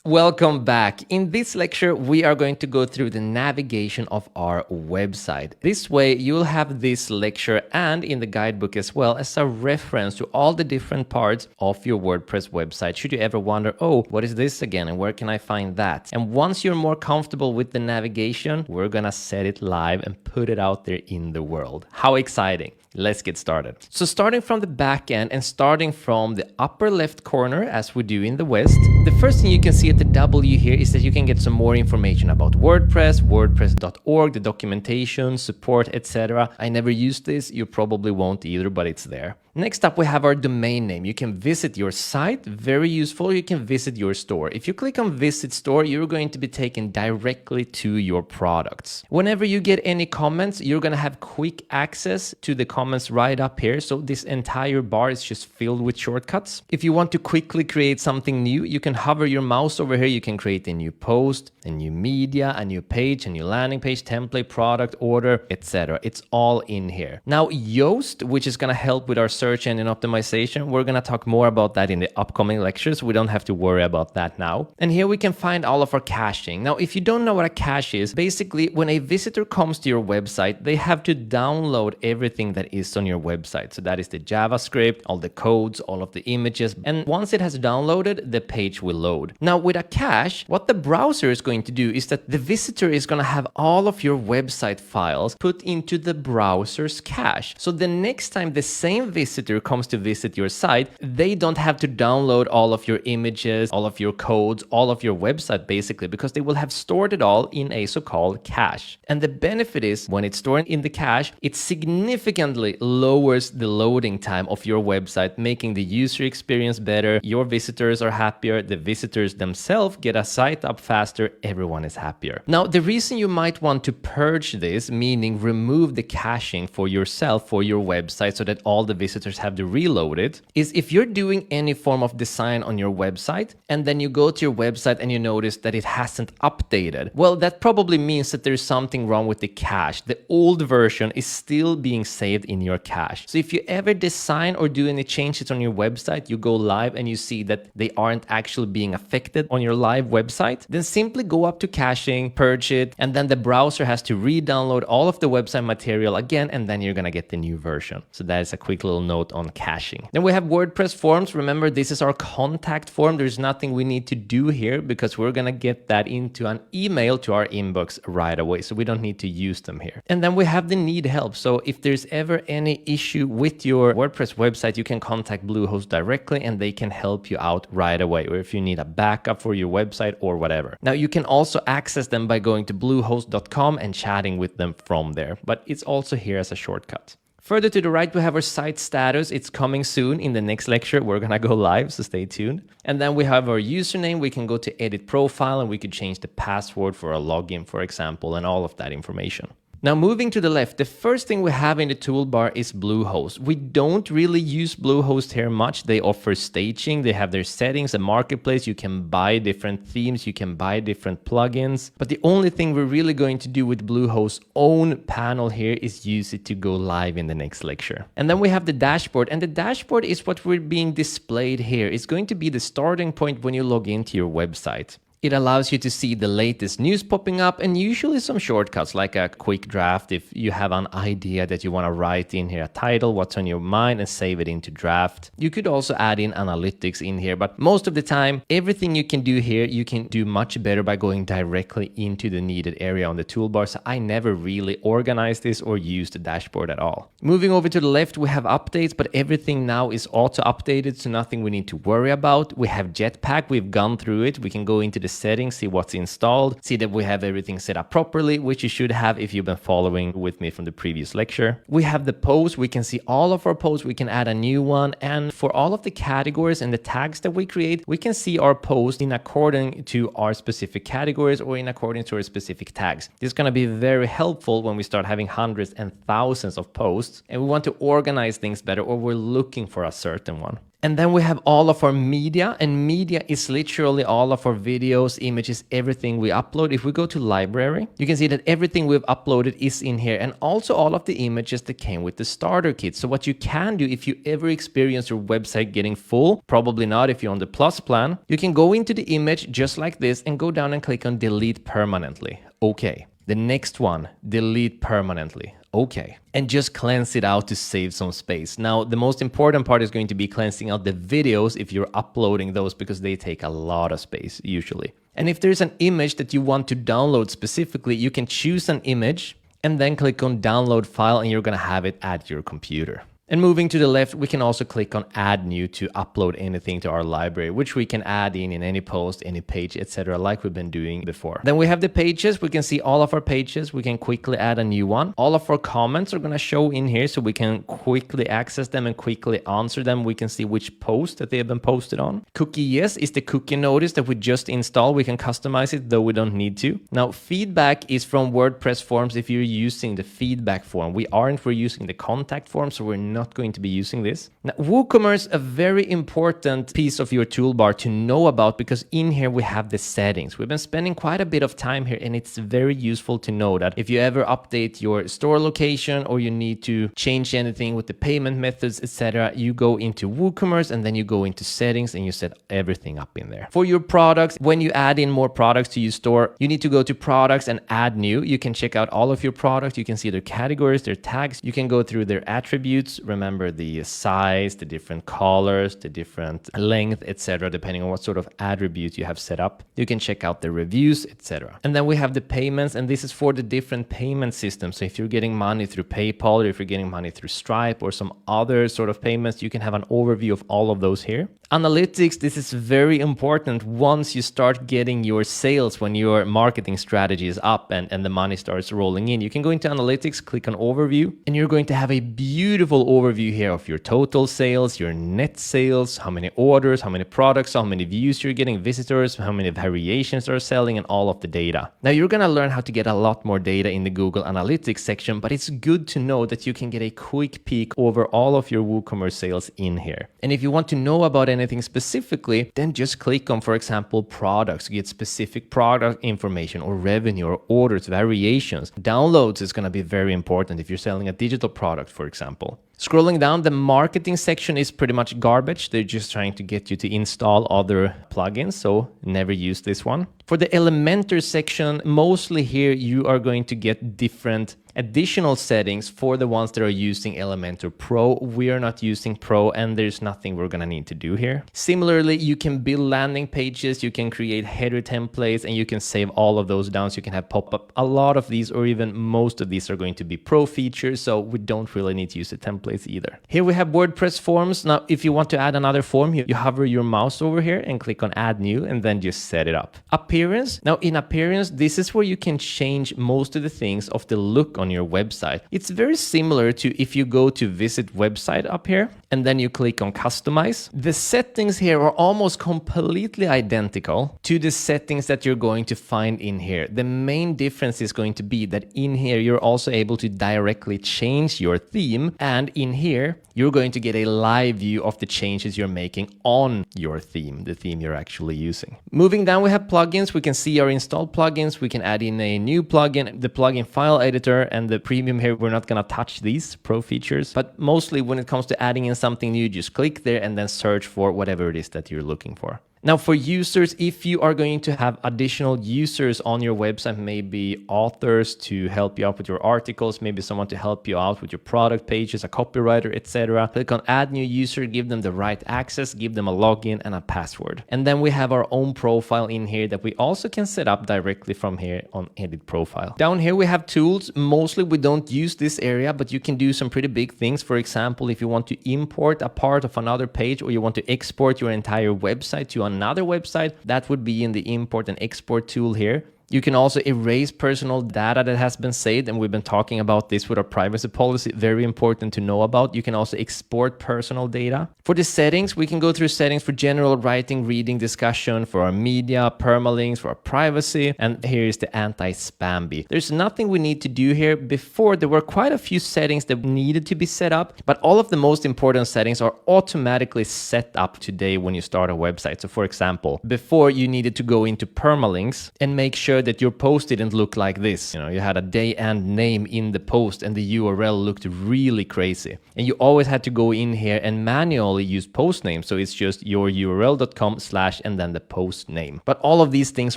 Welcome back. In this lecture, we are going to go through the navigation of our website. This way, you'll have this lecture and in the guidebook as well as a reference to all the different parts of your WordPress website. Should you ever wonder, oh, what is this again and where can I find that? And once you're more comfortable with the navigation, we're gonna set it live and put it out there in the world. How exciting! Let's get started. So starting from the back end and starting from the upper left corner as we do in the West, the first thing you can see at the W here is that you can get some more information about WordPress, wordpress.org, the documentation, support, etc. I never used this, you probably won't either, but it's there. Next up, we have our domain name. You can visit your site, very useful. You can visit your store. If you click on Visit Store, you're going to be taken directly to your products. Whenever you get any comments, you're going to have quick access to the comments right up here. So this entire bar is just filled with shortcuts. If you want to quickly create something new, you can hover your mouse over here. You can create a new post, a new media, a new page, a new landing page, template, product, order, etc. It's all in here. Now, Yoast, which is going to help with our search engine optimization. We're going to talk more about that in the upcoming lectures. We don't have to worry about that now. And here we can find all of our caching. Now, if you don't know what a cache is, basically when a visitor comes to your website, they have to download everything that is on your website. So that is the JavaScript, all the codes, all of the images. And once it has downloaded, the page will load. Now, with a cache, what the browser is going to do is that the visitor is going to have all of your website files put into the browser's cache. So the next time the same visitor comes to visit your site, they don't have to download all of your images, all of your codes, all of your website basically, because they will have stored it all in a so-called cache. And the benefit is when it's stored in the cache, it significantly lowers the loading time of your website, making the user experience better. Your visitors are happier, the visitors themselves get a site up faster, everyone is happier. Now, the reason you might want to purge this, meaning remove the caching for yourself, for your website, so that all the visitors have to reload it, is if you're doing any form of design on your website and then you go to your website and you notice that it hasn't updated, well, that probably means that there's something wrong with the cache. The old version is still being saved in your cache. So if you ever design or do any changes on your website, you go live and you see that they aren't actually being affected on your live website, then simply go up to caching, purge it, and then the browser has to re-download all of the website material again, and then you're gonna get the new version. So that is a quick little note on caching. Then we have WordPress forms. Remember, this is our contact form. There's nothing we need to do here because we're going to get that into an email to our inbox right away. So we don't need to use them here. And then we have the need help. So if there's ever any issue with your WordPress website, you can contact Bluehost directly and they can help you out right away. Or if you need a backup for your website or whatever. Now you can also access them by going to bluehost.com and chatting with them from there. But it's also here as a shortcut. Further to the right, we have our site status. It's coming soon. In the next lecture, we're going to go live, so stay tuned. And then we have our username. We can go to edit profile and we could change the password for a login, for example, and all of that information. Now moving to the left, the first thing we have in the toolbar is Bluehost. We don't really use Bluehost here much. They offer staging, they have their settings, a marketplace, you can buy different themes, you can buy different plugins. But the only thing we're really going to do with Bluehost's own panel here is use it to go live in the next lecture. And then we have the dashboard, and the dashboard is what we're being displayed here. It's going to be the starting point when you log into your website. It allows you to see the latest news popping up and usually some shortcuts like a quick draft if you have an idea that you want to write in here, a title, what's on your mind, and save it into draft. You could also add in analytics in here, but most of the time, everything you can do here, you can do much better by going directly into the needed area on the toolbar. So I never really organized this or used the dashboard at all. Moving over to the left, we have updates, but everything now is auto updated, so nothing we need to worry about. We have Jetpack, we've gone through it. We can go into the settings, see what's installed, see that we have everything set up properly, which you should have if you've been following with me from the previous lecture. We have the posts, we can see all of our posts, we can add a new one, and for all of the categories and the tags that we create, we can see our posts in according to our specific categories or in accordance to our specific tags. This is going to be very helpful when we start having hundreds and thousands of posts and we want to organize things better or we're looking for a certain one. And then we have all of our media, and media is literally all of our videos, images, everything we upload. If we go to library, you can see that everything we've uploaded is in here, and also all of the images that came with the starter kit. So what you can do if you ever experience your website getting full, probably not if you're on the plus plan, you can go into the image just like this and go down and click on delete permanently. Okay. The next one, delete permanently. Okay. And just cleanse it out to save some space. Now, the most important part is going to be cleansing out the videos if you're uploading those, because they take a lot of space usually. And if there's an image that you want to download specifically, you can choose an image and then click on download file, and you're going to have it at your computer. And moving to the left, we can also click on add new to upload anything to our library, which we can add in any post, any page, etc., like we've been doing before. Then we have the pages. We can see all of our pages. We can quickly add a new one. All of our comments are going to show in here, so we can quickly access them and quickly answer them. We can see which post that they have been posted on. Cookie yes is the cookie notice that we just installed. We can customize it, though we don't need to. Now, feedback is from WordPress forms if you're using the feedback form. We aren't. We're using the contact form, so we're not going to be using this. Now, WooCommerce, a very important piece of your toolbar to know about, because in here we have the settings. We've been spending quite a bit of time here, and it's very useful to know that if you ever update your store location or you need to change anything with the payment methods, etc., you go into WooCommerce and then you go into settings and you set everything up in there. For your products, when you add in more products to your store, you need to go to products and add new. You can check out all of your products. You can see their categories, their tags. You can go through their attributes. Remember the size, the different colors, the different length, etc., depending on what sort of attribute you have set up. You can check out the reviews, etc. And then we have the payments, and this is for the different payment systems. So if you're getting money through PayPal, or if you're getting money through Stripe or some other sort of payments, you can have an overview of all of those here. Analytics, this is very important once you start getting your sales, when your marketing strategy is up and the money starts rolling in. You can go into analytics, click on overview, and you're going to have a beautiful overview here of your total sales, your net sales, how many orders, how many products, how many views you're getting, visitors, how many variations are selling, and all of the data. Now, you're going to learn how to get a lot more data in the Google Analytics section, but it's good to know that you can get a quick peek over all of your WooCommerce sales in here. And if you want to know about anything specifically, then just click on, for example, products, get specific product information or revenue or orders, variations. Downloads is going to be very important if you're selling a digital product, for example. Scrolling down, the marketing section is pretty much garbage. They're just trying to get you to install other plugins, so never use this one. For the Elementor section, mostly here you are going to get different additional settings for the ones that are using Elementor Pro. We are not using Pro, and there's nothing we're gonna need to do here. Similarly, you can build landing pages, you can create header templates, and you can save all of those down so you can have pop-up. A lot of these, or even most of these, are going to be Pro features, so we don't really need to use the templates either. Here we have WordPress forms. Now, if you want to add another form, you hover your mouse over here and click on add new, and then just set it up. Appearance. Now, in appearance, this is where you can change most of the things of the look on your website. It's very similar to if you go to visit website up here and then you click on customize. The settings here are almost completely identical to the settings that you're going to find in here. The main difference is going to be that in here you're also able to directly change your theme, and in here you're going to get a live view of the changes you're making on your theme, the theme you're actually using. Moving down, we have plugins. We can see our installed plugins. We can add in a new plugin, the plugin file editor, and the premium here. We're not going to touch these pro features, but mostly when it comes to adding in something new, just click there and then search for whatever it is that you're looking for. Now, for users, if you are going to have additional users on your website, maybe authors to help you out with your articles, maybe someone to help you out with your product pages, a copywriter, etc., click on add new user, give them the right access, give them a login and a password. And then we have our own profile in here that we also can set up directly from here on edit profile. Down here we have tools. Mostly we don't use this area, but you can do some pretty big things. For example, if you want to import a part of another page, or you want to export your entire website to another website, that would be in the import and export tool here. You can also erase personal data that has been saved, and we've been talking about this with our privacy policy. Very important to know about. You can also export personal data. For the settings, we can go through settings for general writing, reading, discussion, for our media, permalinks, for our privacy, and here is the anti-spam bee. There's nothing we need to do here. Before, there were quite a few settings that needed to be set up, but all of the most important settings are automatically set up today when you start a website. So for example, before you needed to go into permalinks and make sure that your post didn't look like this. You had a day and name in the post and the URL looked really crazy. And you always had to go in here and manually use post name. So it's just your url.com/ and then the post name. But all of these things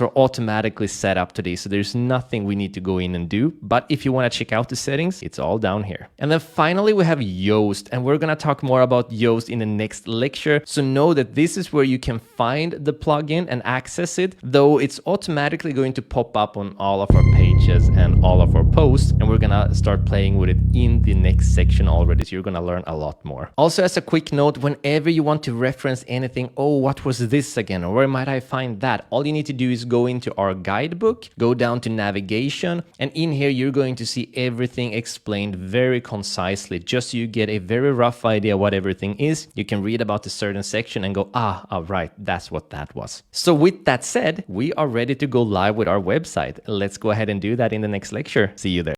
are automatically set up today. So there's nothing we need to go in and do. But if you want to check out the settings, it's all down here. And then finally, we have Yoast, and we're going to talk more about Yoast in the next lecture. So know that this is where you can find the plugin and access it, though it's automatically going to pop up on all of our pages and all of our posts. And we're going to start playing with it in the next section already. So you're going to learn a lot more. Also, as a quick note, whenever you want to reference anything, oh, what was this again? Or where might I find that? All you need to do is go into our guidebook, go down to navigation, and in here, you're going to see everything explained very concisely, just so you get a very rough idea what everything is. You can read about a certain section and go, right, that's what that was. So with that said, we are ready to go live with our website. Let's go ahead and do that in the next lecture. See you there.